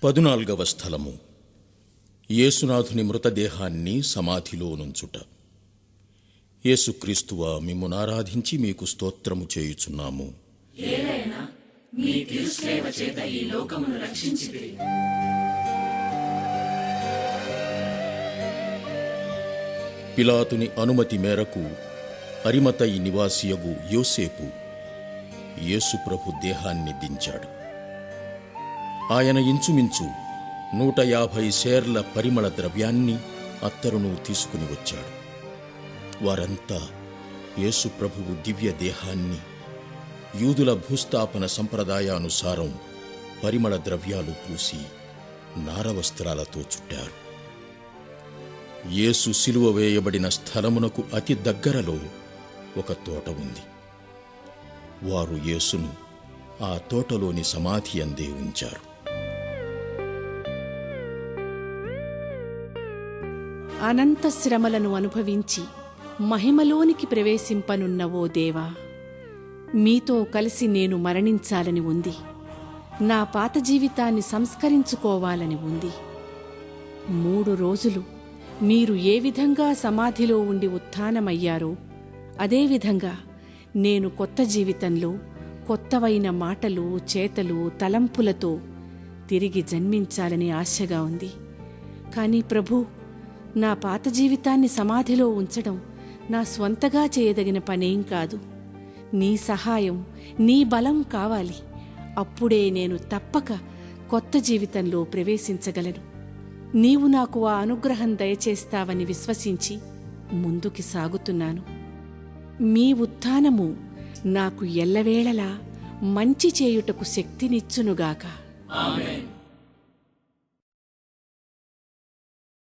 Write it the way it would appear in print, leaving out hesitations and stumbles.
14వ స్థలము. యేసునాథుని మృతదేహాన్ని సమాధిలో నుంచుట. యేసుక్రీస్తువా, మిమ్మును ఆరాధించి మీకు స్తోత్రము చేయుచున్నాము. ఏలైనా మీ తిరుసేవ చేత ఈ లోకమును రక్షించితిరి. పిలాతుని అనుమతి మేరకు అరిమతయి నివాసియగు యోసేపు యేసుప్రభు దేహాన్ని దించాడు. ఆయన ఇంచుమించు 150 సేర్ల పరిమళ ద్రవ్యాన్ని, అత్తరును తీసుకుని వచ్చాడు. వారంతా యేసుప్రభువు దివ్య దేహాన్ని యూదుల భూస్థాపన సంప్రదాయానుసారం పరిమళ ద్రవ్యాలు పూసి నారవస్త్రాలతో చుట్టారు. యేసు సిలువ వేయబడిన స్థలమునకు అతి దగ్గరలో ఒక తోట ఉంది. వారు యేసును ఆ తోటలోని సమాధి అందే ఉంచారు. అనంత శ్రమలను అనుభవించి మహిమలోనికి ప్రవేశింపనున్న ఓ దేవా, మీతో కలిసి నేను మరణించాలని ఉంది. నా పాత జీవితాన్ని సంస్కరించుకోవాలని ఉంది. 3 రోజులు మీరు ఏ విధంగా సమాధిలో ఉండి ఉత్థానమయ్యారో అదేవిధంగా నేను కొత్త జీవితంలో కొత్తవైన మాటలు, చేతలు, తలంపులతో తిరిగి జన్మించాలని ఆశగా ఉంది. కానీ ప్రభూ, నా పాత జీవితాన్ని సమాధిలో ఉంచడం నా స్వంతగా చేయదగిన పనేం కాదు. నీ సహాయం, నీ బలం కావాలి. అప్పుడే నేను తప్పక కొత్త జీవితంలో ప్రవేశించగలను. నీవు నాకు ఆ అనుగ్రహం దయచేస్తావని విశ్వసించి ముందుకి సాగుతున్నాను. మీ ఉత్థానము నాకు ఎల్లవేళలా మంచి చేయుటకు శక్తినిచ్చునుగాక. ఆమేన్.